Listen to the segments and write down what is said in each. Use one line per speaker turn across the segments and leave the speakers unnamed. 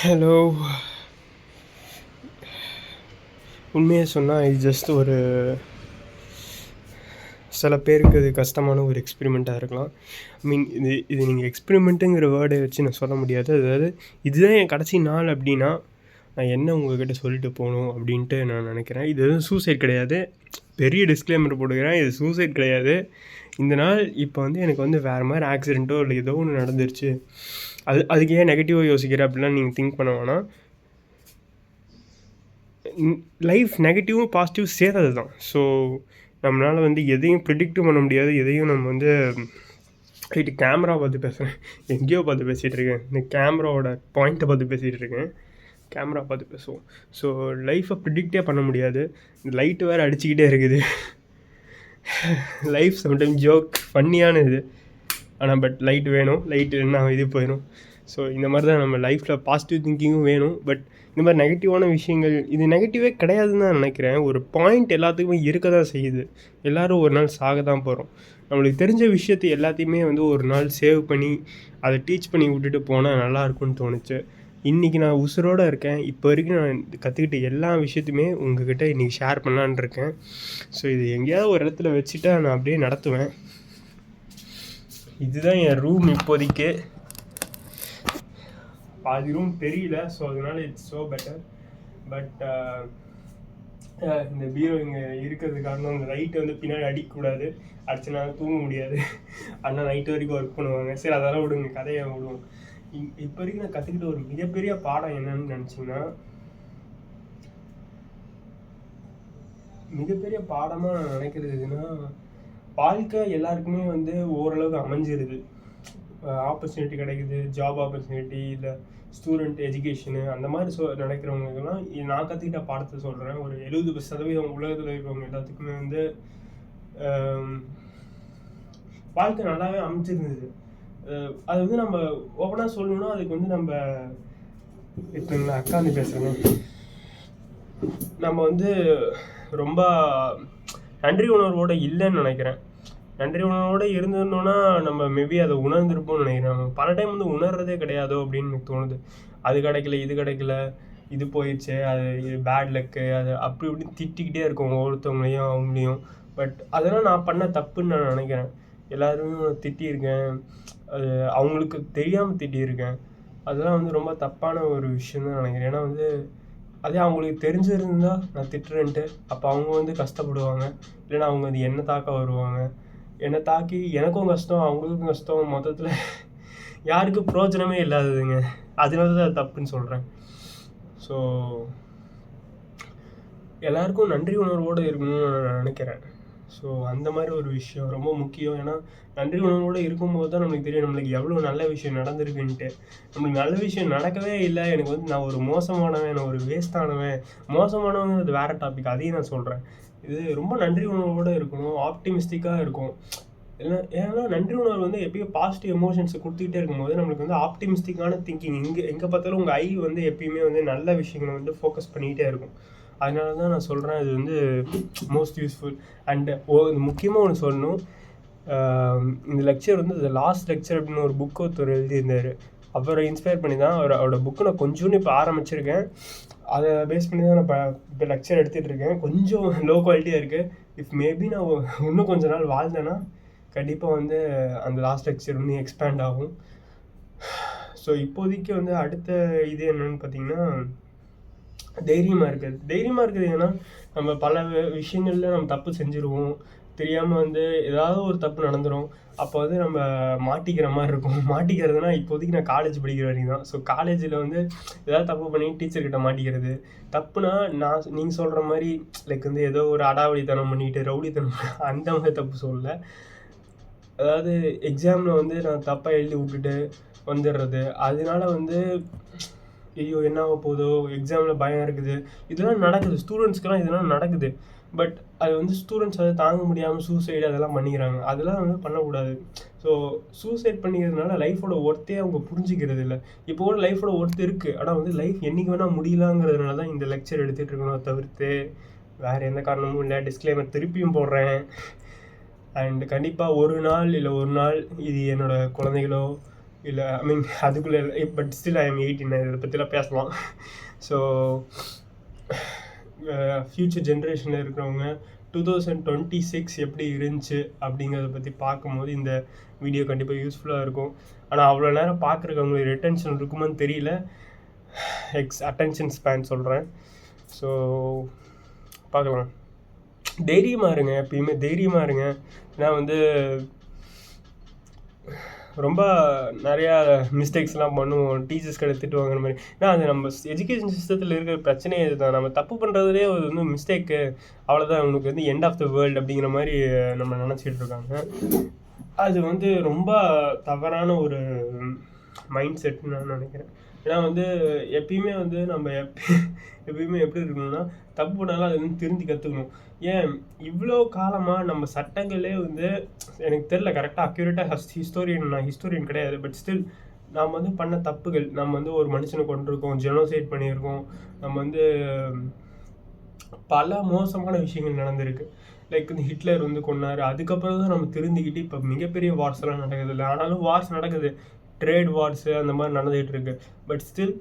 Hello. உண்மையாக சொன்னால் இது ஜஸ்ட் ஒரு சில பேருக்கு இது கஷ்டமான ஒரு எக்ஸ்பெரிமெண்ட்டாக இருக்கலாம். இது நீங்கள் எக்ஸ்பெரிமெண்ட்டுங்கிற வேர்டை வச்சு நான் சொல்ல முடியாது. அதாவது இதுதான் என் கடைசி நாள் அப்படின்னா நான் என்ன உங்கள்கிட்ட சொல்லிட்டு போகணும் அப்படின்ட்டு நான் நினைக்கிறேன். இது எதுவும் சூசைட் கிடையாது. பெரிய டிஸ்க்ளைமர் போட்டுக்கிறேன், இது சூசைட் கிடையாது. இந்த நாள் இப்போ எனக்கு வேறு மாதிரி ஆக்சிடெண்ட்டோ இல்லை ஏதோ ஒன்று நடந்துருச்சு, அதுக்கு ஏன் நெகட்டிவாக யோசிக்கிற அப்படிலாம் நீங்கள் திங்க் பண்ண வேணாம். லைஃப் நெகட்டிவும் பாசிட்டிவ் சேர்ந்தது தான். ஸோ நம்மளால் எதையும் ப்ரிடிக்ட்டும் பண்ண முடியாது. எதையும் நம்ம ரைட்டு கேமரா பார்த்து பேசுகிறேன், எங்கேயோ பார்த்து பேசிகிட்டு இருக்கேன். இந்த கேமராவோட பாயிண்ட்டை பார்த்து பேசிகிட்டு இருக்கேன். கேமரா பார்த்து பேசுவோம். ஸோ லைஃப்பை ப்ரிடிக்டே பண்ண முடியாது. லைட்டு வேறு அடிச்சுக்கிட்டே இருக்குது. லைஃப் சம்டைம் ஜோக் ஃபன்னியான இது. ஆனால் பட் லைட் வேணும், லைட் என்ன இது போயிடும். ஸோ இந்த மாதிரி தான் நம்ம லைஃப்பில் பாசிட்டிவ் திங்கிங்கும் வேணும். பட் இந்த மாதிரி நெகட்டிவான விஷயங்கள் இது நெகட்டிவே கிடையாதுன்னு தான் நினைக்கிறேன். ஒரு பாயிண்ட் எல்லாத்துக்குமே இருக்க தான் செய்யுது. எல்லோரும் ஒரு நாள் சாக தான் போகிறோம். நம்மளுக்கு தெரிஞ்ச விஷயத்தை எல்லாத்தையுமே ஒரு நாள் சேவ் பண்ணி அதை டீச் பண்ணி விட்டுட்டு போனால் நல்லாயிருக்கும்னு தோணுச்சு. இன்றைக்கி நான் உசுரோடு இருக்கேன். இப்போ வரைக்கும் நான் கற்றுக்கிட்ட எல்லா விஷயத்தையுமே உங்கள்கிட்ட இன்றைக்கி ஷேர் பண்ணலான் இருக்கேன். ஸோ இது எங்கேயாவது ஒரு இடத்துல வச்சுட்டா நான் அப்படியே நடத்துவேன். இதுதான் என் ரூம் இப்போதைக்கு. பாதி ரூம் தெரியல, ஸோ அதனால இட்ஸ் ஸோ பெட்டர். பட் இந்த பீரோ இங்கே இருக்கிறது காரணம் அந்த லைட்டு பின்னாடி அடிக்கக்கூடாது, அடிச்சுனா தூங்க முடியாது. அண்ணா நைட்டு வரைக்கும் ஒர்க் பண்ணுவாங்க. சரி அதெல்லாம் விடுங்க, கதையை விடுவோம். இப்போ வரைக்கும் நான் கற்றுக்கிட்ட ஒரு மிகப்பெரிய பாடம் என்னன்னு நினச்சிங்கன்னா, மிகப்பெரிய பாடமாக நான் நினைக்கிறது எதுன்னா, வாழ்க்கை எல்லாருக்குமே ஓரளவுக்கு அமைஞ்சிருது. ஆப்பர்ச்சுனிட்டி கிடைக்குது, ஜாப் ஆப்பர்ச்சுனிட்டி இல்லை ஸ்டூடெண்ட் எஜுகேஷனு அந்த மாதிரி நினைக்கிறவங்களுக்கெல்லாம் நான் கற்றுக்கிட்ட பாடத்தை சொல்கிறேன். ஒரு 70% உலகத்தில் இருக்கிறவங்க எல்லாத்துக்குமே வாழ்க்கை நல்லாவே அமைச்சிருந்தது. அது நம்ம ஓப்பனாக சொல்லணும்னா அதுக்கு நம்ம இப்போ நான் அக்காந்து பேசுகிறேன். நம்ம ரொம்ப நன்றி உணர்வோடு இல்லைன்னு நினைக்கிறேன். நன்றி உணர்வோடு இருந்திருந்தோன்னா நம்ம மேபி அதை உணர்ந்துருப்போம்னு நினைக்கிறேன். பல டைம் உணர்றதே கிடையாதோ அப்படின்னு எனக்கு தோணுது. அது கிடைக்கல, இது கிடைக்கல, இது போயிடுச்சு, அது பேட் லக்கு, அது அப்படி இப்படின்னு திட்டிக்கிட்டே இருக்கும் ஒவ்வொருத்தவங்களையும் அவங்களையும். பட் அதெல்லாம் நான் பண்ண தப்புன்னு நான் நினைக்கிறேன். எல்லோருமே திட்டியிருக்கேன், அது அவங்களுக்கு தெரியாமல் திட்டியிருக்கேன். அதெல்லாம் ரொம்ப தப்பான ஒரு விஷயம் தான் நினைக்கிறேன். ஏன்னா அதே அவங்களுக்கு தெரிஞ்சிருந்தா நான் திட்டுறேன்ட்டு அப்போ அவங்க கஷ்டப்படுவாங்க. இல்லைன்னா அவங்க என்னை தாக்க வருவாங்க. என்னை தாக்கி எனக்கும் கஷ்டம், அவங்களுக்கும் கஷ்டம், மொத்தத்தில் யாருக்கும் பிரோஜனமே இல்லாததுங்க. அதனால தான் அது தப்புன்னு சொல்கிறேன். ஸோ எல்லாருக்கும் நன்றி உணர்வோடு இருக்கணும்னு நான் நினைக்கிறேன். ஸோ அந்த மாதிரி ஒரு விஷயம் ரொம்ப முக்கியம். ஏன்னா நன்றி உணர்வோடு இருக்கும்போது தான் நம்மளுக்கு தெரியும் நம்மளுக்கு எவ்வளோ நல்ல விஷயம் நடந்திருக்குன்ட்டு. நம்மளுக்கு நல்ல விஷயம் நடக்கவே இல்லை, எனக்கு நான் ஒரு மோசமானவன், நான் ஒரு வேஸ்டானவன். மோசமானவங்கிறது வேறு டாபிக், அதையும் நான் சொல்கிறேன். இது ரொம்ப நன்றி உணர்வோடு இருக்கணும், ஆப்டிமிஸ்டிக்காக இருக்கும். ஏன்னா நன்றி உணர்வு எப்பயும் பாசிட்டிவ் எமோஷன்ஸை கொடுத்துக்கிட்டே இருக்கும்போது நம்மளுக்கு ஆப்டிமிஸ்டிக்கான திங்கிங் எங்கே பார்த்தாலும் உங்கள் ஐ எப்பயுமே நல்ல விஷயங்களை ஃபோக்கஸ் பண்ணிக்கிட்டே இருக்கும். அதனால தான் நான் சொல்கிறேன் இது மோஸ்ட் யூஸ்ஃபுல். அண்டு முக்கியமாக ஒன்று சொல்லணும், இந்த லெக்சர் த லாஸ்ட் லெக்சர் அப்படின்னு ஒரு புக்கு ஒருத்தர் எழுதியிருந்தார். அவரை இன்ஸ்பயர் பண்ணி தான் அவரோட புக்கு நான் கொஞ்சோன்னு இப்போ ஆரம்பிச்சிருக்கேன். அதை பேஸ் பண்ணி தான் நான் இப்போ லெக்சர் எடுத்துகிட்டு இருக்கேன். கொஞ்சம் லோ குவாலிட்டியாக இருக்குது. இஃப் மேபி நான் இன்னும் கொஞ்ச நாள் வாழ்ந்தேன்னா கண்டிப்பாக அந்த லாஸ்ட் லெக்சர் எக்ஸ்பேண்ட் ஆகும். ஸோ இப்போதைக்கு அடுத்த இது என்னன்னு பார்த்தீங்கன்னா, தைரியமாக இருக்குது. ஏன்னா நம்ம பல விஷயங்களில் நம்ம தப்பு செஞ்சுருவோம், தெரியாமல் ஏதாவது ஒரு தப்பு நடந்துடும். அப்போ நம்ம மாட்டிக்கிற மாதிரி இருக்கும். மாட்டிக்கிறதுனா இப்போதைக்கு நான் காலேஜ் படிக்கிற வரைக்கும் தான். ஸோ காலேஜில் ஏதாவது தப்பு பண்ணி டீச்சர்கிட்ட மாட்டிக்கிறது. தப்புனா நீங்கள் சொல்கிற மாதிரி லைக் ஏதோ ஒரு அடாவடித்தனம் பண்ணிக்கிட்டு ரவுடித்தனம் அந்த மாதிரி தப்பு சொல்லலை. அதாவது எக்ஸாமில் நான் தப்பாக எழுதி விட்டுட்டு வந்துடுறது, அதனால ஐயோ என்ன ஆக போதோ, எக்ஸாமில் பயம் இருக்குது, இதெல்லாம் நடக்குது. ஸ்டூடெண்ட்ஸ்க்கெலாம் இதெல்லாம் நடக்குது. பட் அது ஸ்டூடெண்ட்ஸ் அதை தாங்க முடியாமல் சூசைடு அதெல்லாம் பண்ணிக்கிறாங்க. அதெல்லாம் பண்ணக்கூடாது. ஸோ சூசைட் பண்ணிக்கிறதுனால லைஃபோட ஒர்த்தே அவங்க புரிஞ்சிக்கிறது இல்லை. இப்போ கூட லைஃபோட ஒர்த்து இருக்குது, ஆனால் லைஃப் என்றைக்கு வேணால் முடியலாங்கிறதுனால தான் இந்த லெக்சர் எடுத்துகிட்டு இருக்கணும் தவிர்த்து வேறு எந்த காரணமும் இல்லை. டிஸ்க்ளைமர் திருப்பியும் போடுறேன். அண்ட் கண்டிப்பாக ஒரு நாள் இது என்னோடய குழந்தைகளோ இல்லை ஐ மீன் அதுக்குள்ளே இல்லை, பட் ஸ்டில் ஐ எம் 18, இதை பற்றிலாம் பேசலாம். ஸோ ஃப்யூச்சர் ஜென்ரேஷனில் இருக்கிறவங்க 2026 எப்படி இருந்துச்சு அப்படிங்கிறத பற்றி பார்க்கும்போது இந்த வீடியோ கண்டிப்பாக யூஸ்ஃபுல்லாக இருக்கும். ஆனால் அவ்வளோ நேரம் பார்க்குறக்கு அவங்களுக்கு ரிட்டென்ஷன் இருக்குமான்னு தெரியல. அட்டென்ஷன் ஸ்பேன் சொல்கிறேன். ஸோ பார்க்கலாம். தைரியமாக இருங்க, எப்பயுமே தைரியமாக இருங்க. ஏன்னா வந்து ரொம்ப நிறையா மிஸ்டேக்ஸ்லாம் பண்ணுவோம், டீச்சர்ஸ் கடை திட்டுவாங்கிற மாதிரி. ஏன்னா அது நம்ம எஜுகேஷன் சிஸ்டத்தில் இருக்கிற பிரச்சனையே இதுதான். நம்ம தப்பு பண்ணுறதுலேயே ஒரு வந்து மிஸ்டேக்கு, அவ்வளோதான் அவனுக்கு வந்து எண்ட் ஆஃப் த வேர்ல்டு அப்படிங்கிற மாதிரி நம்ம நினச்சிட்டு இருக்காங்க. அது வந்து ரொம்ப தவறான ஒரு மைண்ட் செட்னு நான் நினைக்கிறேன். ஏன்னா வந்து எப்பயுமே வந்து நம்ம எப்பயுமே எப்படி இருக்கணும்னா, தப்பு பண்ணாலும் அது வந்து திருந்தி கற்றுக்கணும். ஏன் இவ்வளோ காலமாக நம்ம சட்டங்களே வந்து எனக்கு தெரில கரெக்டாக அக்யூரேட்டாக நான் ஹிஸ்டோரியன் கிடையாது, பட் ஸ்டில் நாம் வந்து பண்ண தப்புகள், நம்ம வந்து ஒரு மனுஷனை கொண்டிருக்கோம், ஜெனோசைட் பண்ணியிருக்கோம், நம்ம வந்து பல மோசமான விஷயங்கள் நடந்திருக்கு. லைக் இந்த ஹிட்லர் வந்து கொன்னார், அதுக்கப்புறம் தான் நம்ம திருந்திக்கிட்டு இப்போ மிகப்பெரிய வார்ஸ் எல்லாம் நடக்குது இல்லை. ஆனாலும் வார்ஸ் நடக்குது, ட்ரேட் வார்ஸு அந்த மாதிரி நடந்துகிட்டு இருக்கு. பட் ஸ்டில்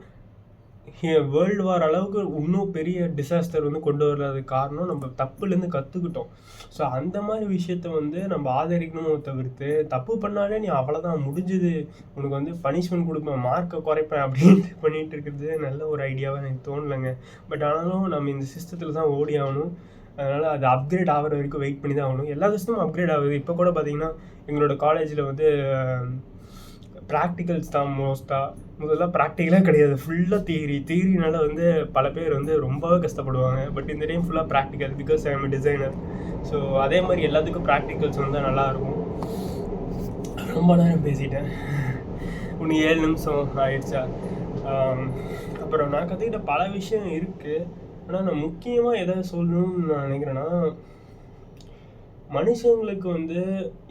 வேர்ல்டு வார் அளவுக்கு இன்னும் பெரிய டிசாஸ்டர் வந்து கொண்டு வராது காரணம் நம்ம தப்புலேருந்து கற்றுக்கிட்டோம். ஸோ அந்த மாதிரி விஷயத்த வந்து நம்ம ஆதரிக்கணுமோ தவிர்த்து, தப்பு பண்ணாலே நீ அவ்வளோதான் முடிஞ்சுது, உனக்கு வந்து பனிஷ்மெண்ட் கொடுப்பேன், மார்க்கை குறைப்பேன் அப்படின்ட்டு பண்ணிகிட்டு இருக்கிறது நல்ல ஒரு ஐடியாவாக எனக்கு தோணலைங்க. பட் ஆனாலும் நம்ம இந்த சிஸ்டத்தில் தான் ஓடி ஆகணும். அதனால் அது அப்கிரேட் ஆகிற வரைக்கும் வெயிட் பண்ணி தான் ஆகணும். எல்லா சிஸ்டமும் அப்கிரேட் ஆகுது. இப்போ கூட பார்த்திங்கன்னா எங்களோட காலேஜில் வந்து ப்ராக்டிகல்ஸ் தான் முதல்ல ப்ராக்டிக்கலாக கிடையாது, ஃபுல்லாக தியரினால வந்து பல பேர் வந்து ரொம்பவே கஷ்டப்படுவாங்க. பட் இந்த டைம் ஃபுல்லாக practical, because I am designer. So அதே மாதிரி எல்லாத்துக்கும் ப்ராக்டிகல்ஸ் வந்தால் நல்லாயிருக்கும். ரொம்ப நேரம் பேசிட்டேன், இன்னும் 7 நிமிஷம் ஆயிடுச்சா. அப்புறம் நான் கற்றுக்கிட்ட பல விஷயம் இருக்குது. ஆனால் நான் முக்கியமாக எதை சொல்லணும்னு நான் நினைக்கிறேன்னா, மனுஷங்களுக்கு வந்து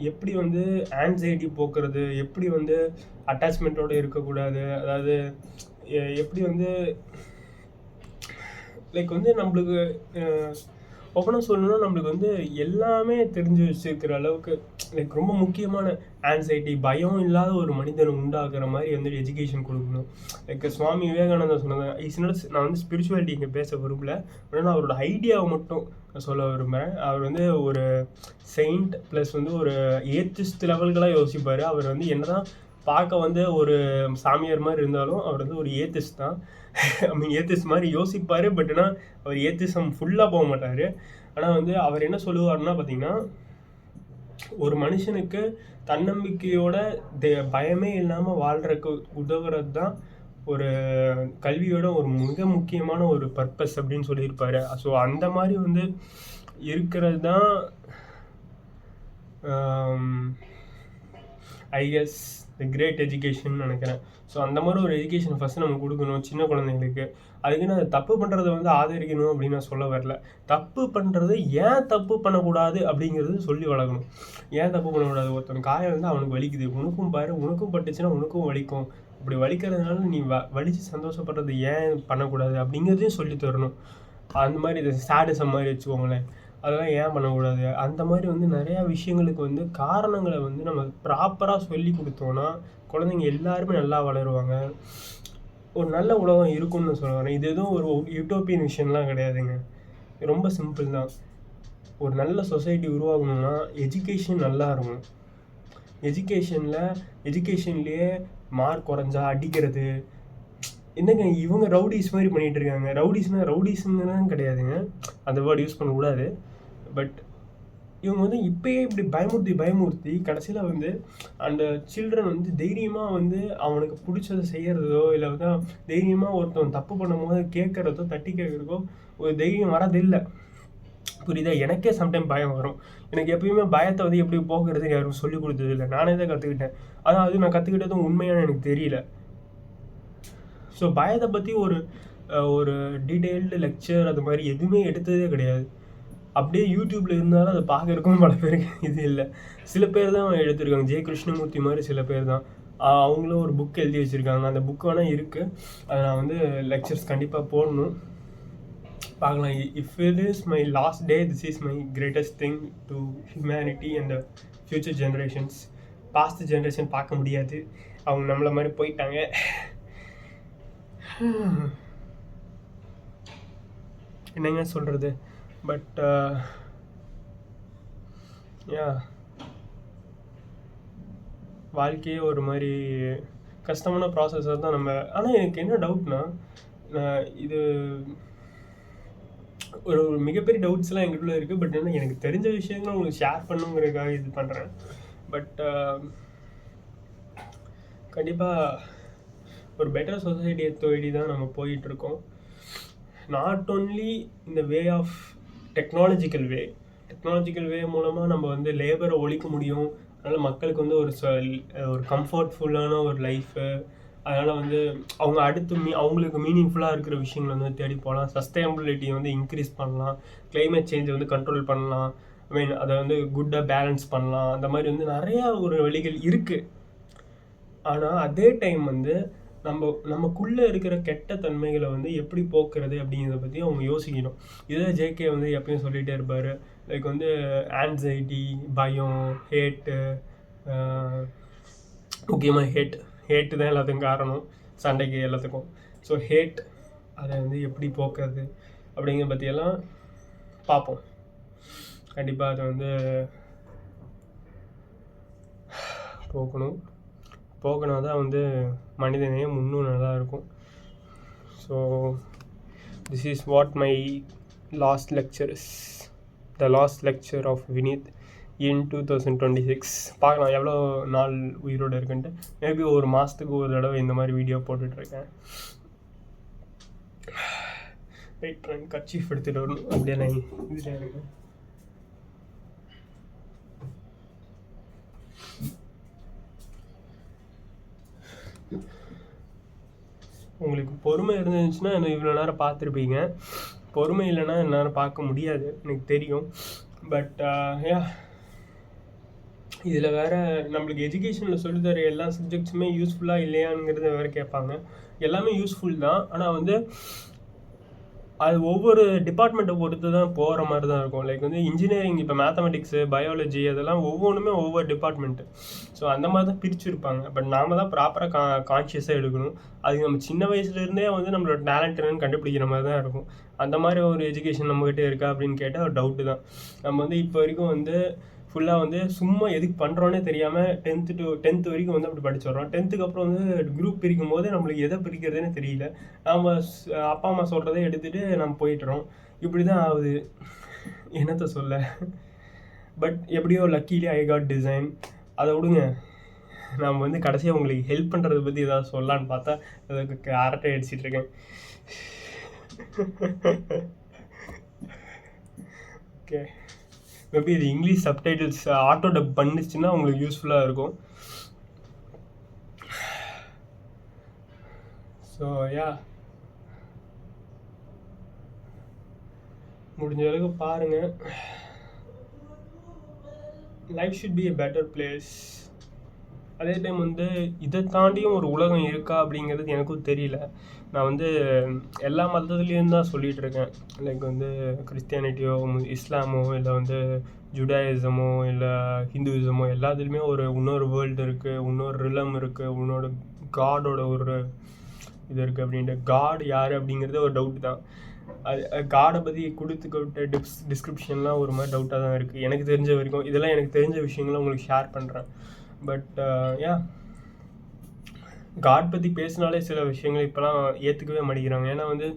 எப்படி வந்து ஆன்சைட்டி போக்குறது, எப்படி வந்து அட்டாச்மெண்ட்டோடு இருக்கக்கூடாது, அதாவது எப்படி வந்து லைக் வந்து நம்மளுக்கு ஓப்பனாக சொல்லணும்னா நம்மளுக்கு வந்து எல்லாமே தெரிஞ்சு வச்சுருக்கிற அளவுக்கு லைக் ரொம்ப முக்கியமான ஆன்சைட்டி, பயம் இல்லாத ஒரு மனிதனை உண்டாக்குற மாதிரி வந்து எஜுகேஷன் கொடுக்கணும். லைக் சுவாமி விவேகானந்தா சொன்னது, நான் வந்து ஸ்பிரிச்சுவாலிட்டி இங்கே பேச விரும்பல, ஆனால் அவரோட ஐடியாவை மட்டும் சொல்ல விரும்புகிறேன். அவர் வந்து ஒரு செயின்ட் ப்ளஸ் வந்து ஒரு ஏத்திஸ்ட் லெவல்களாக யோசிப்பார். அவர் வந்து என்ன தான் பார்க்க வந்து ஒரு சாமியார் மாதிரி இருந்தாலும் அவர் வந்து ஒரு ஏத்திஸ்ட் தான். ஐ மீன் ஏத்திஸ்ட் மாதிரி யோசிப்பார், பட் ஆனால் அவர் ஏத்திசம் ஃபுல்லாக போக மாட்டார். ஆனால் வந்து அவர் என்ன சொல்லுவார்னா பார்த்தீங்கன்னா, ஒரு மனுஷனுக்கு தன்னம்பிக்கையோட பயமே இல்லாமல் வாழ்கிறக்கு உதவுறது தான் ஒரு கல்வியோட ஒரு மிக முக்கியமான ஒரு பர்பஸ் அப்படின்னு சொல்லியிருப்பார். ஸோ அந்த மாதிரி வந்து இருக்கிறது தான் I guess the great education நினைக்கிறேன். ஸோ அந்த மாதிரி ஒரு எஜுகேஷன் ஃபஸ்ட்டு நம்ம கொடுக்கணும் சின்ன குழந்தைங்களுக்கு. அதுக்கு நான் தப்பு பண்ணுறத வந்து ஆதரிக்கணும் அப்படின்னு நான் சொல்ல வரல. தப்பு பண்ணுறது ஏன் தப்பு பண்ணக்கூடாது அப்படிங்கிறது சொல்லி வளர்க்கணும். ஏன் தப்பு பண்ணக்கூடாது, ஒருத்தன் காயம் வந்து அவனுக்கு வலிக்குது, உனக்கும் பாரு, உனக்கும் பட்டுச்சுன்னா உனக்கும் வலிக்கும், அப்படி வலிக்கிறதுனால நீ வலித்து சந்தோஷப்படுறது ஏன் பண்ணக்கூடாது அப்படிங்கிறதையும் சொல்லி தரணும். அந்த மாதிரி இது சேடிசம் மாதிரி வச்சுக்கோங்களேன், அதெல்லாம் ஏன் பண்ணக்கூடாது, அந்த மாதிரி வந்து நிறையா விஷயங்களுக்கு வந்து காரணங்களை வந்து நம்ம ப்ராப்பராக சொல்லி கொடுத்தோன்னா குழந்தைங்க எல்லாருமே நல்லா வளருவாங்க, ஒரு நல்ல உலகம் இருக்குன்னு சொல்லுவாங்க. இது எதுவும் ஒரு யூட்டோப்பியன் விஷயம்லாம் கிடையாதுங்க, ரொம்ப சிம்பிள் தான். ஒரு நல்ல சொசைட்டி உருவாகணும்னா எஜுகேஷன் நல்லா இருக்கும். எஜுகேஷன்லேயே மார்க் குறைஞ்சா அடிக்கிறது, என்னங்க இவங்க ரவுடிஸ் மாதிரி பண்ணிகிட்டு இருக்காங்க. ரவுடிஸ்லாம் கிடையாதுங்க, அந்த வேர்டு யூஸ் பண்ணக்கூடாது. பட் இவங்க வந்து இப்போயே இப்படி பயமுறுத்தி கடைசியில் வந்து அந்த சில்ட்ரன் வந்து தைரியமாக வந்து அவனுக்கு பிடிச்சதை செய்கிறதோ, இல்லை வந்து தைரியமாக ஒருத்தவன் தப்பு பண்ணும் போது கேட்குறதோ, தட்டி கேட்குறதோ ஒரு தைரியம் வரதில்லை. புரியுதா? எனக்கே சம்டைம் பயம் வரும். எனக்கு எப்பயுமே பயத்தை வந்து எப்படி போக்குறது யாரும் சொல்லிக் கொடுத்தது இல்லை, நானே தான் கற்றுக்கிட்டேன். ஆனால் அது நான் கற்றுக்கிட்டதும் உண்மையான எனக்கு தெரியல. ஸோ பயத்தை பற்றி ஒரு டீட்டெயில்டு லெக்சர் அது மாதிரி எதுவுமே எடுத்ததே கிடையாது. அப்படியே யூடியூப்பில் இருந்தாலும் அதை பார்க்குறக்கும் பல பேருக்கு இது இல்லை. சில பேர் தான் எடுத்திருக்காங்க, ஜெய கிருஷ்ணமூர்த்தி மாதிரி சில பேர் தான். அவங்களும் ஒரு புக் எழுதி வச்சுருக்காங்க, அந்த புக் வேணால் இருக்குது, அதை நான் வந்து லெக்சர்ஸ் கண்டிப்பாக போடணும், பார்க்கலாம். If it is my last day, this is my greatest thing to humanity and future generations. Past generation பார்க்க முடியாது, அவங்க நம்மளை மாதிரி போயிட்டாங்க. என்னங்க சொல்கிறது. பட் யா வாழ்க்கையே ஒரு மாதிரி கஷ்டமான ப்ராசஸாக தான் நம்ம. ஆனால் எனக்கு என்ன டவுட்னா, இது ஒரு மிகப்பெரிய டவுட்ஸ்லாம் எங்களுக்குள்ள இருக்குது. பட் என்ன எனக்கு தெரிஞ்ச விஷயங்கள் உங்களுக்கு ஷேர் பண்ணுங்கிறதுக்காக இது பண்ணுறேன். பட் கண்டிப்பாக ஒரு பெட்டர் சொசைட்டியை தேடி தான் நம்ம போயிட்டுருக்கோம். நாட் ஓன்லி இந்த வே ஆஃப் டெக்னாலஜிக்கல் வே மூலமாக நம்ம வந்து லேபரை ஒழிக்க முடியும். அதனால் மக்களுக்கு வந்து ஒரு கம்ஃபர்ட்ஃபுல்லான ஒரு லைஃபு, அதனால் வந்து அவங்க அவங்களுக்கு மீனிங்ஃபுல்லாக இருக்கிற விஷயங்களை வந்து தேடி போகலாம். சஸ்டைனபிலிட்டியை வந்து இன்க்ரீஸ் பண்ணலாம். கிளைமேட் சேஞ்சை வந்து கண்ட்ரோல் பண்ணலாம். அதை வந்து குட்டாக பேலன்ஸ் பண்ணலாம். அந்த மாதிரி வந்து நிறையா ஒரு வழிகள் இருக்குது. ஆனால் அதே டைம் வந்து நமக்குள்ளே இருக்கிற கெட்ட தன்மைகளை வந்து எப்படி போக்குறது அப்படிங்கிறத பற்றி அவங்க யோசிக்கணும். இதை ஜேகே வந்து எப்பயும் சொல்லிகிட்டே இருப்பார். லைக் வந்து ஆன்சைட்டி, பயம், ஹேட்டு, முக்கியமாக ஹேட்டு தான் எல்லாத்துக்கும் காரணம், சண்டைக்கு எல்லாத்துக்கும். ஸோ அதை வந்து எப்படி போக்குறது அப்படிங்கிறத பற்றியெல்லாம் பார்ப்போம். கண்டிப்பாக அதை வந்து போகணும் தான் வந்து மனிதனே முன்னும் நல்லா இருக்கும். So this is what my last lecture is, the last lecture of Vineeth in 2026. பார்க்கலாம் எவ்வளோ நாள் உயிரோடு இருக்குன்ட்டு. மேபி ஒரு மாதத்துக்கு ஒரு தடவை இந்த மாதிரி வீடியோ போட்டுட்ருக்கேன். வெயிட் பண்ணி கர்ச்சீஃப் எடுத்துகிட்டு வரணும். அப்படியே நான் இதில் இருக்கேன். உங்களுக்கு பொறுமை இருந்துச்சுன்னா இவ்வளோ நேரம் பார்த்துருப்பீங்க. பொறுமை இல்லைன்னா என்னால் பார்க்க முடியாது, எனக்கு தெரியும். பட் இதில் வேறு நம்மளுக்கு எஜுகேஷனில் சொல்லித்தர எல்லா சப்ஜெக்ட்ஸுமே யூஸ்ஃபுல்லாக இல்லையாங்கிறத வேறு கேட்பாங்க. எல்லாமே யூஸ்ஃபுல் தான். ஆனால் வந்து அது ஒவ்வொரு டிபார்ட்மெண்ட்டை பொறுத்து தான் போகிற மாதிரி தான் இருக்கும். லைக் வந்து இன்ஜினியரிங், இப்போ மேத்தமெட்டிக்ஸு, பயாலஜி, அதெல்லாம் ஒவ்வொன்றுமே ஒவ்வொரு டிபார்ட்மெண்ட்டு. ஸோ அந்த மாதிரி தான் பிரிச்சுருப்பாங்க. பட் நாம் தான் ப்ராப்பராக கான்ஷியஸாக எடுக்கணும். அது நம்ம சின்ன வயசுலேருந்தே வந்து நம்மளோட டேலண்ட் என்னன்னு கண்டுபிடிக்கிற மாதிரி தான் இருக்கும். அந்த மாதிரி ஒரு எஜுகேஷன் நம்மக்கிட்ட இருக்கா அப்படின்னு கேட்டால் ஒரு டவுட்டு தான். நம்ம வந்து இப்போ வரைக்கும் வந்து ஃபுல்லாக வந்து சும்மா எதுக்கு பண்ணுறோன்னே தெரியாமல் 10th வரைக்கும் வந்து அப்படி படிச்சிடுறோம். 10th அப்புறம் வந்து குரூப் பிரிக்கும் போது நம்மளுக்கு எதை பிரிக்கிறதுன்னு தெரியல. நம்ம அப்பா அம்மா சொல்கிறதே எடுத்துகிட்டு நம்ம போயிட்டுறோம். இப்படி தான் ஆகுது, என்னத்தை சொல்ல. பட் எப்படியோ லக்கிலி ஐ காட் டிசைன். அதை விடுங்க. நம்ம வந்து கடைசியாக உங்களுக்கு ஹெல்ப் பண்ணுறதை பற்றி ஏதாவது சொல்லலான்னு பார்த்தா அதுக்கு அரட்டை அடிச்சிட்டு இருக்கேன். ஓகே, மேபி இது இங்கிலீஷ் சப்டைட்டில்ஸ் ஆட்டோ டப் பண்ணிச்சுன்னா உங்களுக்கு யூஸ்ஃபுல்லாக இருக்கும். ஸோ முடிஞ்ச அளவுக்கு பாருங்கள். Life should be a better place. அதே டைம் வந்து இதை தாண்டியும் ஒரு உலகம் இருக்கா அப்படிங்கிறது எனக்கும் தெரியல. நான் வந்து எல்லா மதத்துலேயும் தான் சொல்லிகிட்டு இருக்கேன். லைக் வந்து கிறிஸ்டியானிட்டியோ, இஸ்லாமோ, இல்லை வந்து ஜுடாயிசமோ, இல்லை ஹிந்துவிசமோ, எல்லாத்துலேயுமே இன்னொரு வேர்ல்டு இருக்குது, இன்னொரு ரிலம் இருக்குது, இன்னொரு காடோட ஒரு இது இருக்குது அப்படின்ட்டு. காட் யார் அப்படிங்கிறது ஒரு டவுட் தான். அது காடை பற்றி கொடுத்துக்கிட்ட டிஸ்கிரிப்ஷன்லாம் ஒரு மாதிரி டவுட்டாக தான் இருக்குது எனக்கு தெரிஞ்ச வரைக்கும். இதெல்லாம் எனக்கு தெரிஞ்ச விஷயங்களை உங்களுக்கு ஷேர் பண்ணுறேன். பட் காட் பற்றி பேசினாலே சில விஷயங்கள் இப்போலாம் ஏற்றுக்கவே மாட்டேங்கிறாங்க. ஏன்னா வந்து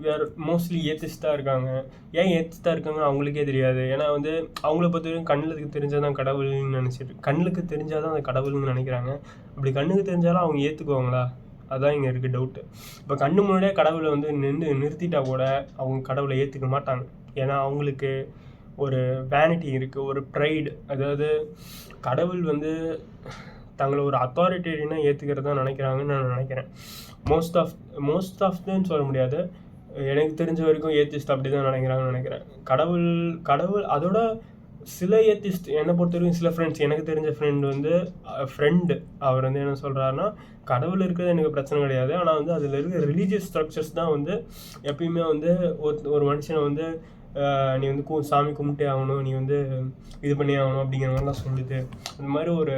வேறு மோஸ்ட்லி ஏத்திஸ்டாக இருக்காங்க. ஏன் ஏத்திஸ்டாக இருக்காங்க அவங்களுக்கே தெரியாது. ஏன்னா வந்து அவங்கள பொறுத்தவரைக்கும் கண்ணுக்கு தெரிஞ்சால் தான் கடவுள்னு நினச்சிட்டு, கண்ணுக்கு தெரிஞ்சால் தான் அந்த கடவுள்னு நினைக்கிறாங்க. அப்படி கண்ணுக்கு தெரிஞ்சாலும் அவங்க ஏற்றுக்குவாங்களா? அதுதான் இங்கே இருக்குது டவுட்டு. இப்போ கண்ணு முன்னாடியே கடவுளை வந்து நிறுத்திட்டா கூட அவங்க கடவுளை ஏற்றுக்க மாட்டாங்க. ஏன்னா அவங்களுக்கு ஒரு வேனிட்டி இருக்குது, ஒரு ப்ரைடு. அதாவது கடவுள் வந்து தங்களை ஒரு அத்தாரிட்டேரியனாக ஏற்றுக்கிறதா நினைக்கிறாங்கன்னு நான் நினைக்கிறேன். மோஸ்ட் ஆஃப்னு சொல்ல முடியாது, எனக்கு தெரிஞ்ச வரைக்கும் ஏத்திஸ்ட் அப்படி தான் நினைக்கிறாங்கன்னு நினைக்கிறேன். கடவுள் அதோட சில ஏத்திஸ்ட் என்னை பொறுத்த வரைக்கும் சில ஃப்ரெண்ட்ஸ், எனக்கு தெரிஞ்ச ஃப்ரெண்டு அவர் வந்து என்ன சொல்கிறாருன்னா, கடவுள் இருக்கிறது எனக்கு பிரச்சனை கிடையாது, ஆனால் வந்து அதில் இருக்கிற ரிலீஜியஸ் ஸ்ட்ரக்சர்ஸ் தான் வந்து எப்பயுமே வந்து ஒரு மனுஷனை வந்து நீ வந்து சாமி கும்பிட்டே ஆகணும், நீ வந்து இது பண்ணி ஆகணும் அப்படிங்கிற மாதிரிலாம் சொல்லுது. அந்த மாதிரி ஒரு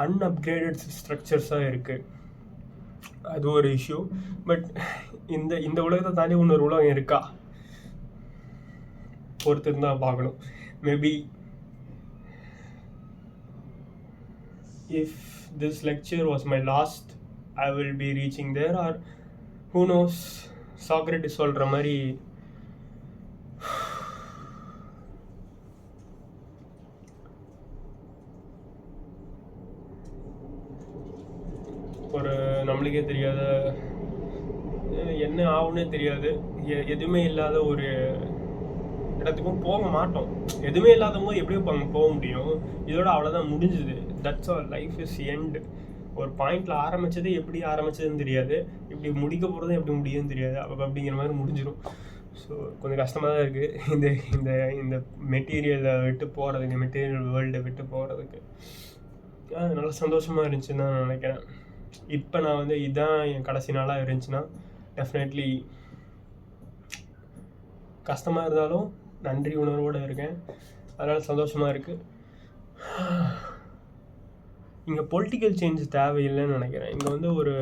அன்அப்கிரேடட் ஸ்ட்ரக்சர்ஸாக இருக்குது. அது ஒரு இஷ்யூ. பட் இந்த உலகத்தை தாண்டி இன்னொரு உலகம் இருக்கா பொறுத்து தான் பார்க்கணும். Maybe if this lecture was my last, I will be reaching there, or who knows, Socrates சொல்கிற மாதிரி ஒரு நம்மளுக்கே தெரியாத என்ன ஆகுன்னே தெரியாது, எதுவுமே இல்லாத ஒரு இடத்துக்கும் போக மாட்டோம். எதுவுமே இல்லாதவங்க எப்படியும் போக முடியும். இதோட அவ்வளோதான், முடிஞ்சுது. That's all, life is end. ஒரு பாயிண்டில் ஆரம்பித்தது எப்படி ஆரம்பித்ததுன்னு தெரியாது, இப்படி முடிக்க போகிறதும் எப்படி முடியுதுன்னு தெரியாது. அப்படிங்கிற மாதிரி முடிஞ்சிடும். ஸோ கொஞ்சம் கஷ்டமாக தான் இருக்குது இந்த இந்த இந்த மெட்டீரியலை விட்டு போகிறதுக்கு, மெட்டீரியல் வேர்ல்டை விட்டு போகிறதுக்கு. நல்லா சந்தோஷமாக இருந்துச்சுன்னு தான் நான் நினைக்கிறேன். இப்போ நான் வந்து இதுதான் என் கடைசி நாளாக இருந்துச்சுன்னா டெஃபினெட்லி கஷ்டமாக இருந்தாலும் நன்றி உணர்வோடு இருக்கேன். அதனால் சந்தோஷமாக இருக்குது. இங்கே பொலிட்டிக்கல் சேஞ்ச் தேவையில்லைன்னு நினைக்கிறேன். இங்கே வந்து ஒரு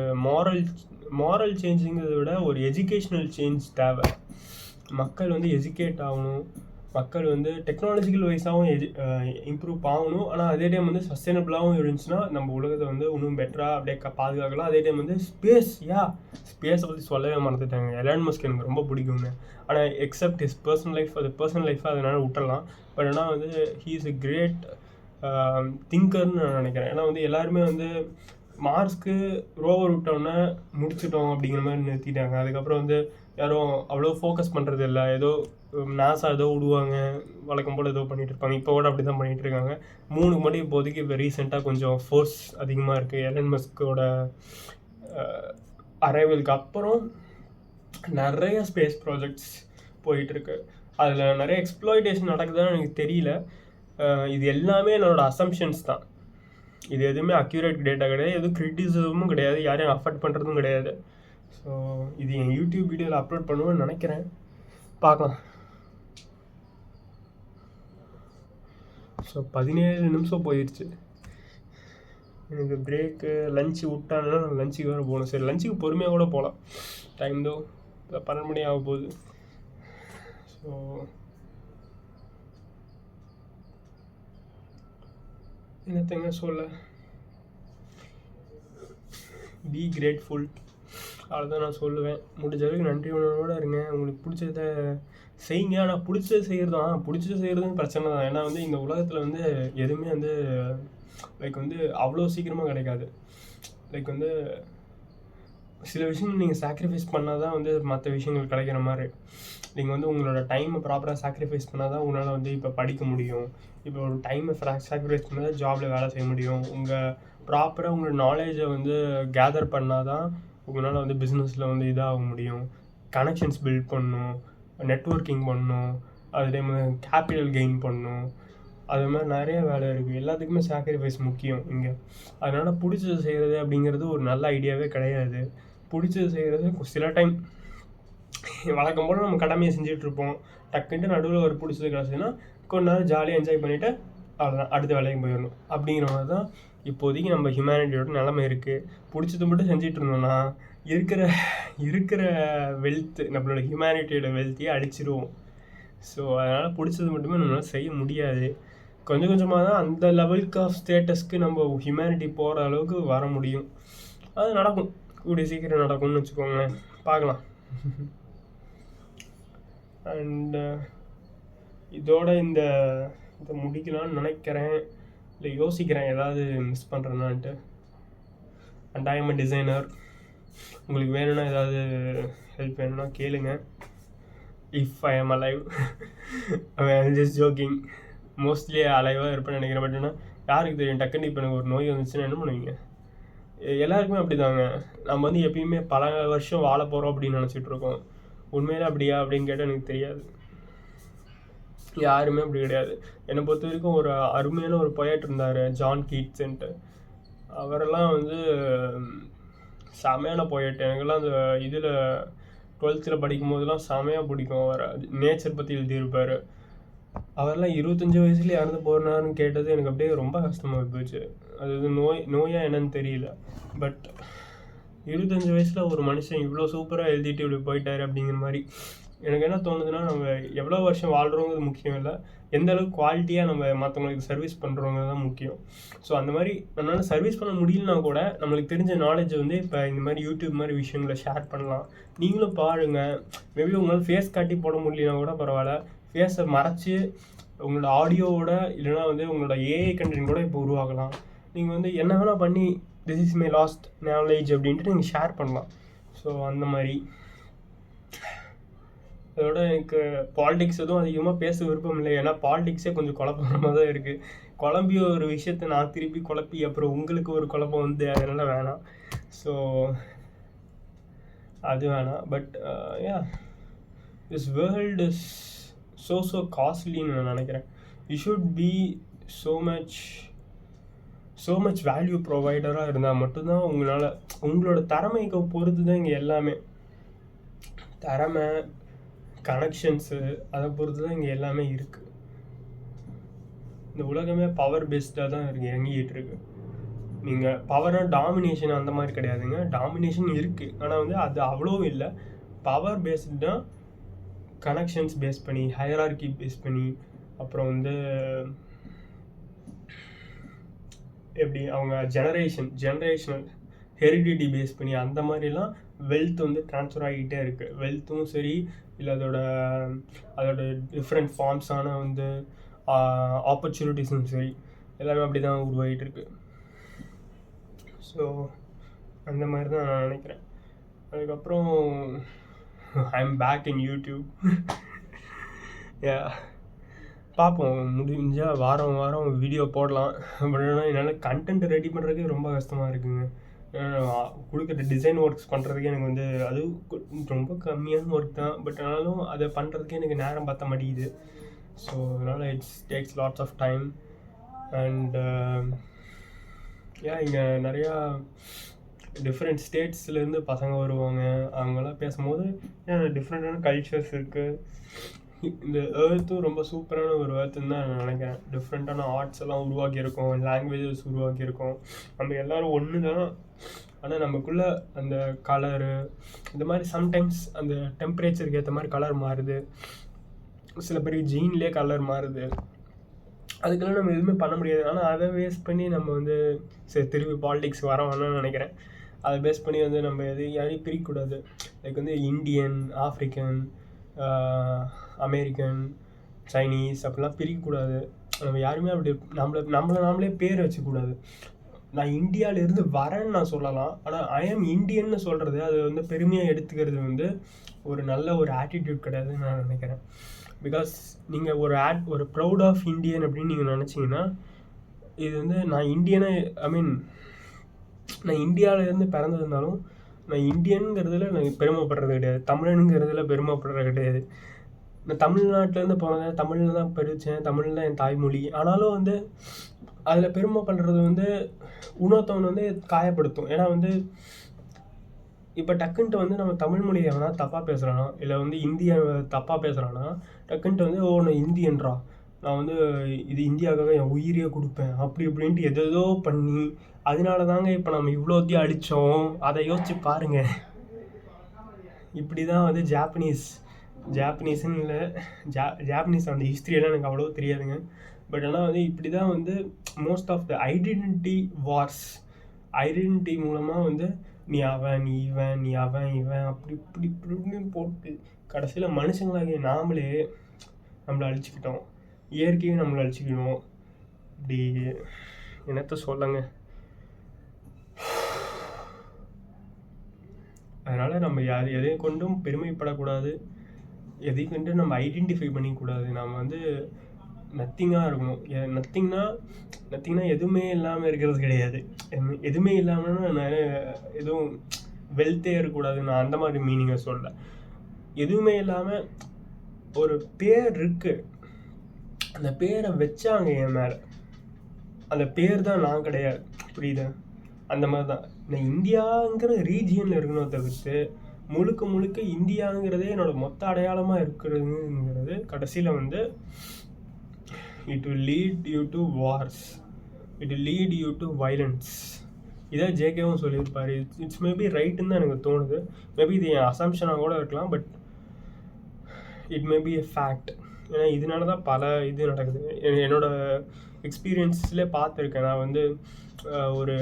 மாரல் சேஞ்சுங்கிறத விட ஒரு எஜுகேஷ்னல் சேஞ்ச் தேவை. மக்கள் வந்து எஜுகேட் ஆகணும், மக்கள் வந்து டெக்னாலஜிக்கல் வைஸாகவும் இம்ப்ரூவ் ஆகணும். ஆனால் அதே டைம் வந்து சஸ்டைனபிளாகவும் இருந்துச்சுன்னா நம்ம உலகத்தை வந்து இன்னும் பெட்டராக அப்படியே பாதுகாக்கலாம். அதே டைம் வந்து ஸ்பேஸை பற்றி சொல்லவே மறந்துட்டாங்க. எலான் மஸ்க் எனக்கு ரொம்ப பிடிக்குங்க. ஆனால் எக்ஸப்ட் ஹிஸ் பர்சனல் லைஃப், அது பர்சனல் லைஃபாக அதனால் விட்டுடலாம். பட் ஆனால் வந்து ஹீ இஸ் எ கிரேட் திங்கர்னு நான் நினைக்கிறேன். ஏன்னா வந்து எல்லாருமே வந்து மார்ஸ்க்கு ரோவர் விட்டோன்னே முடிச்சிட்டோம் அப்படிங்கிற மாதிரி நிறுத்திட்டாங்க. அதுக்கப்புறம் வந்து யாரும் அவ்வளோ ஃபோக்கஸ் பண்ணுறது இல்லை. ஏதோ நாசா ஏதோ விடுவாங்க, வழக்கம் போல் ஏதோ பண்ணிகிட்டு இருப்பாங்க. இப்போ கூட அப்படி தான் பண்ணிகிட்டு இருக்காங்க. 3 மட்டும் இப்போதைக்கு இப்போ ரீசெண்டாக கொஞ்சம் ஃபோர்ஸ் அதிகமாக இருக்குது. எலன் மஸ்கோட அரைவலுக்கு அப்புறம் நிறைய ஸ்பேஸ் ப்ராஜெக்ட்ஸ் போயிட்டுருக்கு. அதில் நிறைய எக்ஸ்ப்ளாய்டேஷன் நடக்குதுன்னு எனக்கு தெரியல. இது எல்லாமே என்னோடய அசம்ஷன்ஸ் தான். இது எதுவுமே அக்யூரேட் டேட்டா கிடையாது, எதுவும் கிரிட்டிசிசமும் கிடையாது, யாரையும் அஃபெக்ட் பண்ணுறதும் கிடையாது. ஸோ இது என் யூடியூப் வீடியோவில் அப்லோட் பண்ணுவேன்னு நினைக்கிறேன், பார்க்கலாம். ஸோ 17 நிமிஷம் போயிடுச்சு. எனக்கு பிரேக்கு லஞ்சு விட்டாங்கன்னா லஞ்சுக்கு வேறு போகணும். சரி, லஞ்சுக்கு பொறுமையாக கூட போகலாம். டைம் தோ 12 மணி ஆக போகுது. ஸோ என்னத்தங்க சொல்ல, பி கிரேட்ஃபுல், அவ்வளோதான் நான் சொல்லுவேன். முடிஞ்ச வரைக்கும் நன்றி உணர்வோடு இருங்க. உங்களுக்கு பிடிச்சத செய்யுங்க. ஆனால் பிடிச்சது செய்கிறதும் பிரச்சனை தான். ஏன்னா வந்து இந்த உலகத்தில் வந்து எதுவுமே வந்து லைக் வந்து அவ்வளோ சீக்கிரமாக கிடைக்காது. லைக் வந்து சில விஷயங்கள் நீங்கள் சாக்ரிஃபைஸ் பண்ணால் தான் வந்து மற்ற விஷயங்கள் கிடைக்கிற மாதிரி. நீங்கள் வந்து உங்களோட டைமை ப்ராப்பராக சாக்ரிஃபைஸ் பண்ணால் தான் உங்களால் வந்து இப்போ படிக்க முடியும். இப்போ ஒரு டைமை சாக்ரிஃபைஸ் பண்ணால் தான் ஜாபில் வேலை செய்ய முடியும். ப்ராப்பராக உங்களோட நாலேஜை வந்து கேதர் பண்ணால் தான் உங்களால் வந்து பிஸ்னஸில் வந்து இதாக முடியும். கனெக்ஷன்ஸ் பில்ட் பண்ணணும், நெட்வொர்க்கிங் பண்ணணும், அதே டைம் கேபிட்டல் கெயின் பண்ணணும். அது மாதிரி நிறைய வேலை இருக்குது. எல்லாத்துக்குமே சாக்ரிஃபைஸ் முக்கியம் இங்கே. அதனால் பிடிச்சது செய்கிறது அப்படிங்கிறது ஒரு நல்ல ஐடியாவே கிடையாது. பிடிச்சது செய்கிறது சில டைம் வழக்கம் போல் நம்ம கடமையை செஞ்சிட்ருப்போம். டக்குன்ட்டு நடுவில் ஒரு பிடிச்சது கிடச்சுன்னா கொஞ்ச நேரம் ஜாலியாக என்ஜாய் பண்ணிவிட்டு அவ்வளோதான், அடுத்த வேலைக்கு போயிடணும். அப்படிங்கிற மாதிரி தான் இப்போதைக்கு நம்ம ஹியூமனிட்டியோட நிலைமை இருக்குது. பிடிச்சது மட்டும் செஞ்சிட்டு இருந்தோம்னா இருக்கிற வெல்த்து, நம்மளோட ஹியூமனிட்டியோட வெல்த்தையே அடிச்சிடுவோம். ஸோ அதனால் பிடிச்சது மட்டுமே நம்மளால் செய்ய முடியாது. கொஞ்சம் கொஞ்சமாக தான் அந்த லெவலுக்கு ஆஃப் ஸ்டேட்டஸ்க்கு நம்ம ஹியூமனிட்டி போகிற அளவுக்கு வர முடியும். அது நடக்கும், கூடிய சீக்கிரம் நடக்கும்னு வச்சுக்கோங்களேன், பார்க்கலாம். அண்டு இதோட இதை முடிக்கலான்னு நினைக்கிறேன், இல்லை யோசிக்கிறேன் ஏதாவது மிஸ் பண்ணுறேன்னான்ட்டு. And I am a designer. உங்களுக்கு வேணும்னா ஏதாவது ஹெல்ப் வேணும்னா கேளுங்க. If I am alive, I am just joking. Mostly அலைவாக இருப்பேன்னு நினைக்கிறேன். பட் ஆனால் யாருக்கு தெரியும், டக்குன்னு இப்போ எனக்கு ஒரு நோய் வந்துச்சுன்னா என்ன பண்ணுவீங்க? எல்லாருக்குமே அப்படி தாங்க. நம்ம வந்து எப்பயுமே பல வருஷம் வாழ போகிறோம் அப்படின்னு நினச்சிட்ருக்கோம். உண்மையிலே அப்படியா அப்படின்னு கேட்டால் எனக்கு தெரியாது. யாருமே அப்படி கிடையாது. என்னை பொறுத்த வரைக்கும் ஒரு அருமையான ஒரு பொயட் இருந்தார், ஜான் கீட்ஸ்ன்ட்டு. அவரெல்லாம் வந்து செமையான பொயட். எனக்கெல்லாம் அந்த இதில் 12th படிக்கும் போதெல்லாம் செமையாக பிடிக்கும். அவர் நேச்சர் பற்றி எழுதியிருப்பார். அவரெல்லாம் 25 வயசுலேயே இறந்து போனார்னு கேட்டது எனக்கு அப்படியே ரொம்ப கஷ்டமாக போச்சு. அது நோயா என்னன்னு தெரியல. பட் 25 வயசில் ஒரு மனுஷன் இவ்வளோ சூப்பராக எழுதிட்டு இப்படி போயிட்டாரு அப்படிங்கிற மாதிரி எனக்கு என்ன தோணுதுன்னா, நம்ம எவ்வளோ வருஷம் வாழ்கிறோங்கிறது முக்கியம் இல்லை, எந்த அளவுக்கு குவாலிட்டியாக நம்ம மற்றவங்களுக்கு சர்வீஸ் பண்ணுறோங்கிறது தான் முக்கியம். ஸோ அந்த மாதிரி நம்மளால் சர்வீஸ் பண்ண முடியலனா கூட நம்மளுக்கு தெரிஞ்ச நாலேஜ் வந்து இப்போ இந்த மாதிரி யூடியூப் மாதிரி விஷயங்களை ஷேர் பண்ணலாம். நீங்களும் பாருங்கள். மேபி உங்களால் ஃபேஸ் காட்டி போட முடியலனா கூட பரவாயில்ல, ஃபேஸை மறைச்சி உங்களோட ஆடியோவோட இல்லைனா வந்து உங்களோட ஏஐ கண்டென்ட் கூட இப்போ உருவாக்கலாம். நீங்கள் வந்து என்ன வேணால் பண்ணி this is my last knowledge அப்படின்ட்டு நீங்கள் ஷேர் பண்ணலாம். ஸோ அந்த மாதிரி அதோட எனக்கு பாலிடிக்ஸ் எதுவும் அதிகமாக பேச விருப்பம் இல்லை. ஏன்னா பாலிடிக்ஸே கொஞ்சம் குழப்பமாக தான் இருக்குது. குழம்பி ஒரு விஷயத்தை நான் திருப்பி குழப்பி அப்புறம் உங்களுக்கு ஒரு குழப்பம் வந்து அதனால் வேணாம். ஸோ அது வேணாம். But this world is so காஸ்ட்லின்னு நான் நினைக்கிறேன். You should be so much value ப்ரொவைடராக இருந்தால் மட்டும்தான் உங்களோட திறமைக்கு பொறுத்து தான் இங்கே எல்லாமே. திறமை, கனெக்ஷன்ஸு, அதை பொறுத்து தான் இங்கே எல்லாமே இருக்குது. இந்த உலகமே பவர் பேஸ்டாக தான் இறங்கிட்டு இருக்கு. நீங்கள் பவராக டாமினேஷன் அந்த மாதிரி கிடையாதுங்க. டாமினேஷன் இருக்குது, ஆனால் வந்து அது அவ்வளோ இல்லை. பவர் பேஸ்டு தான் கனெக்ஷன்ஸ் பேஸ் பண்ணி, ஹையரார்கி பேஸ் பண்ணி, அப்புறம் வந்து எப்படி அவங்க ஜெனரேஷனல் ஹெரிடிட்டி பேஸ் பண்ணி அந்த மாதிரிலாம் வெல்த் வந்து ட்ரான்ஸ்ஃபர் ஆகிக்கிட்டே இருக்குது. வெல்த்தும் சரி, இல்லை அதோட டிஃப்ரெண்ட் ஃபார்ம்ஸான வந்து ஆப்பர்ச்சுனிட்டிஸும் சரி, எல்லாமே அப்படி தான் உருவாகிட்டு இருக்கு. ஸோ அந்த மாதிரி தான் நான் நினைக்கிறேன். அதுக்கப்புறம் I am back in YouTube. பார்ப்போம், முடிஞ்சால் வாரம் வீடியோ போடலாம். பட் ஆனால் என்னால் கண்டென்ட் ரெடி பண்ணுறதுக்கே ரொம்ப கஷ்டமாக இருக்குங்க. கொடுக்குற டிசைன் ஒர்க்ஸ் பண்ணுறதுக்கே எனக்கு வந்து அது ரொம்ப கம்மியான ஒர்க் தான். பட் ஆனாலும் அதை பண்ணுறதுக்கே எனக்கு நேரம் பற்ற மாட்டேங்குது. ஸோ அதனால் it's takes lots of time. And இங்கே நிறையா டிஃப்ரெண்ட் ஸ்டேட்ஸ்லேருந்து பசங்க வருவாங்க. அவங்கெல்லாம் பேசும்போது டிஃப்ரெண்ட்டான கல்ச்சர்ஸ் இருக்குது. இந்த ஏர்த்தும் ரொம்ப சூப்பரான ஒரு ஏர்த்துன்னு தான் நான் நினைக்கிறேன். டிஃப்ரெண்ட்டான ஆர்ட்ஸ் எல்லாம் உருவாக்கியிருக்கோம், லாங்குவேஜஸ் உருவாக்கியிருக்கோம். நம்ம எல்லோரும் ஒன்று தான். ஆனால் நமக்குள்ளே அந்த கலரு இந்த மாதிரி சம்டைம்ஸ் அந்த டெம்பரேச்சருக்கு ஏற்ற மாதிரி கலர் மாறுது. சில பேருக்கு ஜீன்லேயே கலர் மாறுது. அதுக்கெல்லாம் நம்ம எதுவுமே பண்ண முடியாது. ஆனால் அதை பேஸ் பண்ணி நம்ம வந்து சரி திருப்பி பாலிடிக்ஸ் வரணும்னு நினைக்கிறேன். அதை பேஸ் பண்ணி வந்து நம்ம யாரையும் பிரிக்கக்கூடாது. லைக் வந்து இந்தியன், ஆஃப்ரிக்கன், அமெரிக்கன், சைனீஸ் அப்படிலாம் பிரிக்கக்கூடாது. நம்ம யாருமே அப்படி நாமளே பேர் வச்சுக்கூடாது. நான் இந்தியாவிலேருந்து வரேன்னு நான் சொல்லலாம், ஆனால் ஐ ஆம் இந்தியன்னு சொல்கிறது அது வந்து பெருமையாக எடுத்துக்கிறது வந்து ஒரு நல்ல ஒரு ஆட்டிடியூட் கிடையாதுன்னு நான் நினைக்கிறேன். பிகாஸ் நீங்கள் ஒரு ப்ரௌட் ஆஃப் இந்தியன் அப்படின்னு நீங்கள் நினச்சிங்கன்னா, இது வந்து நான் இந்தியனை நான் இந்தியாவிலேருந்து பிறந்திருந்தாலும் நான் இந்தியனுங்கிறதுல நான் பெருமைப்படுறது கிடையாது, தமிழனுங்கிறதுல பெருமைப்படுறது கிடையாது. நான் தமிழ்நாட்டிலேருந்து போனேன், தமிழில் தான் படித்தேன், தமிழ் தான் என் தாய்மொழி. ஆனாலும் வந்து அதில் பெருமைப்படுறது வந்து இன்னொருத்தவன் வந்து காயப்படுத்தும். ஏன்னா வந்து இப்போ டக்குன்ட்டு வந்து நம்ம தமிழ் மொழியை எவனா தப்பாக பேசுகிறானா, இல்லை வந்து இந்தியா தப்பாக பேசுகிறானா, டக்குன்ட்டு வந்து நான் இந்தியன்றா, நான் வந்து இது இந்தியாவுக்காக என் உயிரியே கொடுப்பேன் அப்படி இப்படின்ட்டு எதோ பண்ணி அதனால தாங்க இப்போ நம்ம இவ்வளோத்தையும் அடித்தோம். அதை யோசிச்சு பாருங்கள். இப்படி தான் வந்து ஜாப்பனீஸ்ன்னு இல்லை, ஜாப்பனீஸ் அந்த ஹிஸ்ட்ரியெல்லாம் எனக்கு அவ்வளோ தெரியாதுங்க. பட் ஆனால் வந்து இப்படி தான் வந்து மோஸ்ட் ஆஃப் த ஐடென்டிட்டி மூலமாக வந்து நீ அவன், நீ இவன், நீ அவன் இவன் அப்படி இப்படி இப்படின்னு போட்டு கடைசியில் மனுஷங்களாகிய நாமளே நம்மளை அழிச்சிக்கிட்டோம், இயற்கையும் நம்மளை அழிச்சிக்கணும். இப்படி என்னத்த சொல்லுங்க. அதனால் நம்ம எதையும் கொண்டும் பெருமைப்படக்கூடாது, எதையும் கொண்டு நம்ம ஐடென்டிஃபை பண்ணிக்கூடாது. நம்ம வந்து நத்திங்காக இருக்கணும். நத்திங்னா எதுவுமே இல்லாமல் இருக்கிறது கிடையாது. எதுவுமே இல்லாமல்னா எதுவும் வெல்த்தே இருக்கக்கூடாது, நான் அந்த மாதிரி மீனிங்கை சொல்ல. எதுவுமே இல்லாமல் ஒரு பேர் இருக்குது, அந்த பேரை வச்சாங்க என் மேலே, அந்த பேர் தான் நான் கிடையாது. புரியுதா? அந்த மாதிரி தான் நான் இந்தியாங்கிற ரீஜியனில் இருக்கணும் தவிர்த்து முழுக்க இந்தியாங்கிறதே என்னோட மொத்த அடையாளமாக இருக்கிறதுங்கிறது கடைசியில் வந்து it will lead you to wars, it lead you to violence. இதை ஜேகேவும் சொல்லியிருப்பார். இட்ஸ் மேபி ரைட்டுன்னு தான் எனக்கு தோணுது. மேபி இது என் அசம்ஷனாக கூட இருக்கலாம், but it maybe a fact. ஏன்னா இதனால தான் பல இது நடக்குது. என்னோடய எக்ஸ்பீரியன்ஸ்லேயே பார்த்துருக்கேன். நான் வந்து ஒரு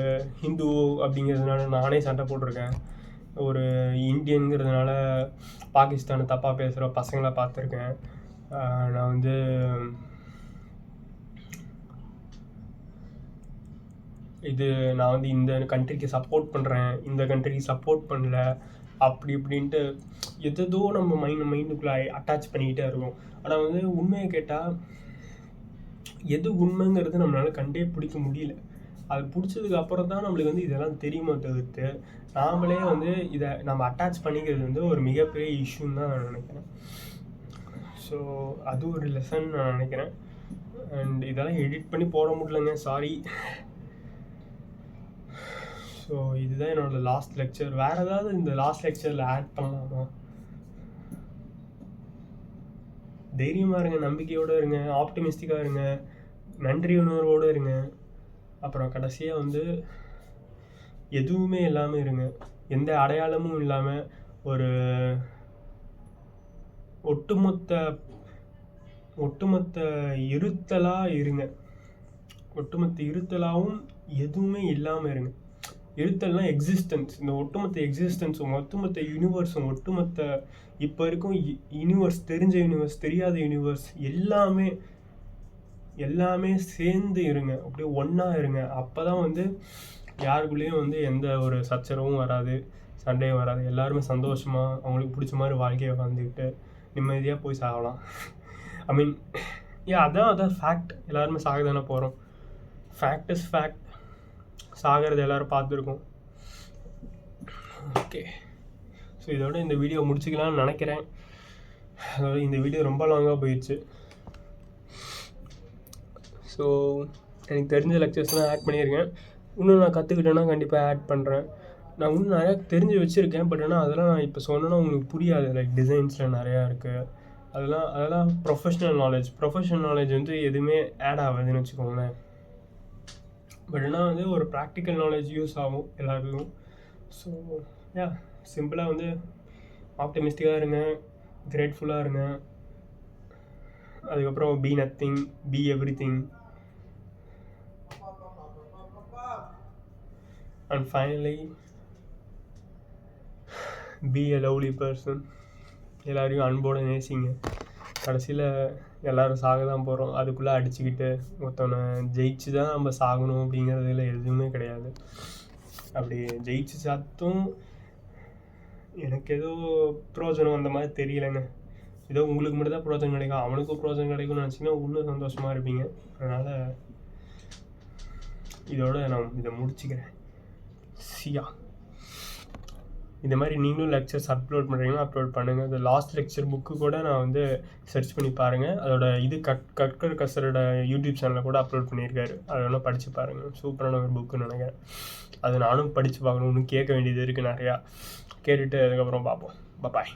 ஹிந்து அப்படிங்கிறதுனால நானே சண்டை போட்டிருக்கேன். ஒரு இந்தியனுங்கிறதுனால பாகிஸ்தானை தப்பாக பேசுகிற பசங்களை பார்த்துருக்கேன். நான் வந்து நான் வந்து இந்த கண்ட்ரிக்கு சப்போர்ட் பண்ணுறேன், இந்த கண்ட்ரிக்கு சப்போர்ட் பண்ணல, அப்படி இப்படின்ட்டு எதோ நம்ம மைண்டுக்குள்ளே அட்டாச் பண்ணிக்கிட்டே இருக்கும். ஆனால் வந்து உண்மையை கேட்டால் எது உண்மைங்கிறது நம்மளால் கண்டே பிடிக்க முடியல. அது பிடிச்சதுக்கு அப்புறம் தான் நம்மளுக்கு வந்து இதெல்லாம் தெரியுமா தவிர்த்து நாமளே வந்து இதை நம்ம அட்டாச் பண்ணிக்கிறது வந்து ஒரு மிகப்பெரிய இஷ்யூன்னு தான் நான் நினைக்கிறேன். ஸோ அது ஒரு லெசன் நான் நினைக்கிறேன். அண்ட் இதெல்லாம் எடிட் பண்ணி போட முடியலங்க, சாரி. ஸோ இதுதான் என்னோடய லாஸ்ட் லெக்சர். வேறு ஏதாவது இந்த லாஸ்ட் லெக்சரில் ஆட் பண்ணலாமா? தைரியமாக இருங்க, நம்பிக்கையோடு இருங்க, ஆப்டிமிஸ்டிக்காக இருங்க, நன்றி உணர்வோடு இருங்க. அப்புறம் கடைசியாக வந்து எதுவுமே இல்லாமல் இருங்க. எந்த அடையாளமும் இல்லாமல் ஒரு ஒட்டுமொத்த இருத்தலாக இருங்க. ஒட்டுமொத்த இருத்தலாகவும் எதுவுமே இல்லாமல் இருங்க. இருத்தல்னா எக்ஸிஸ்டன்ஸ். இந்த ஒட்டுமொத்த எக்ஸிஸ்டன்ஸும் ஒட்டுமொத்த யூனிவர்ஸும் ஒட்டுமொத்த இப்போ இருக்கும் யூனிவர்ஸ், தெரிஞ்ச யூனிவர்ஸ், தெரியாத யூனிவர்ஸ் எல்லாமே சேர்ந்து இருங்க. அப்படியே ஒன்றா இருங்க. அப்போ தான் வந்து யாருக்குள்ளேயும் வந்து எந்த ஒரு சச்சரவும் வராது, சண்டையும் வராது. எல்லாருமே சந்தோஷமாக அவங்களுக்கு பிடிச்ச மாதிரி வாழ்க்கையை வாழ்ந்துக்கிட்டு நிம்மதியாக போய் சாகலாம். ஐ மீன் அதான் ஃபேக்ட். எல்லாருமே சாக தானே போகிறோம். Fact is fact. சாகிறது எல்லோரும் பார்த்துருக்கோம். ஓகே, ஸோ இதோட இந்த வீடியோ முடிச்சுக்கலாம்னு நினைக்கிறேன். அதாவது இந்த வீடியோ ரொம்ப லாங்காக போயிடுச்சு. ஸோ எனக்கு தெரிஞ்ச லெக்சர்ஸ்லாம் ஆட் பண்ணியிருக்கேன். இன்னும் நான் கற்றுக்கிட்டேன்னா கண்டிப்பாக ஆட் பண்ணுறேன். நான் இன்னும் நிறையா தெரிஞ்சு வச்சுருக்கேன். பட் ஆனால் அதெல்லாம் நான் இப்போ சொன்னேன்னா உங்களுக்கு புரியாது. லைக் டிசைன்ஸில் நிறையா இருக்குது. அதெல்லாம் ப்ரொஃபஷ்னல் நாலேஜ் வந்து எதுவுமே ஆட் ஆகாதுன்னு வச்சுக்கோங்களேன். பட் ஆனால் வந்து ஒரு ப்ராக்டிக்கல் நாலேஜ் யூஸ் ஆகும் எல்லாருக்கும். ஸோ சிம்பிளாக வந்து ஆப்டிமிஸ்டிக்காக இருங்க, கிரேட்ஃபுல்லாக இருங்க. அதுக்கப்புறம் be nothing, be everything. And finally be a lovely person. எல்லாரையும் அன்போடு நேசிங்க. கடைசியில் எல்லோரும் சாக தான் போகிறோம். அதுக்குள்ளே அடிச்சுக்கிட்டு ஒருத்தவனை ஜெயிச்சு தான் நம்ம சாகணும் அப்படிங்கிறதுல எதுவுமே கிடையாது. அப்படி ஜெயிச்சு சாத்தும் எனக்கு ஏதோ பிரயோஜனம் அந்த மாதிரி தெரியலைங்க. ஏதோ உங்களுக்கு மட்டும் தான் பிரயோஜனம் கிடைக்கும், அவனுக்கும் பிரயோஜனம் கிடைக்கும்னு நினச்சிங்கன்னா இன்னும் சந்தோஷமாக இருப்பீங்க. அதனால் இதோட நான் இதை முடிச்சுக்கிறேன். சியா, இந்த மாதிரி நீங்களும் லெக்சர்ஸ் அப்லோட் பண்ணுறீங்கன்னா அப்லோட் பண்ணுங்கள். இந்த லாஸ்ட் லெக்சர் புக்கு கூட நான் வந்து சர்ச் பண்ணி பாருங்கள். அதோட இது கட்கர் கசரோட யூடியூப் சேனலில் கூட அப்லோட் பண்ணியிருக்காரு. அதை வேணால் படித்து பாருங்கள். சூப்பரான ஒரு புக்குன்னு நினைக்கிறேன். அது நானும் படித்து பார்க்கணும். இன்னும் கேட்க வேண்டியது இருக்குது நிறையா. கேட்டுட்டு அதுக்கப்புறம் பார்ப்போம். பாய்.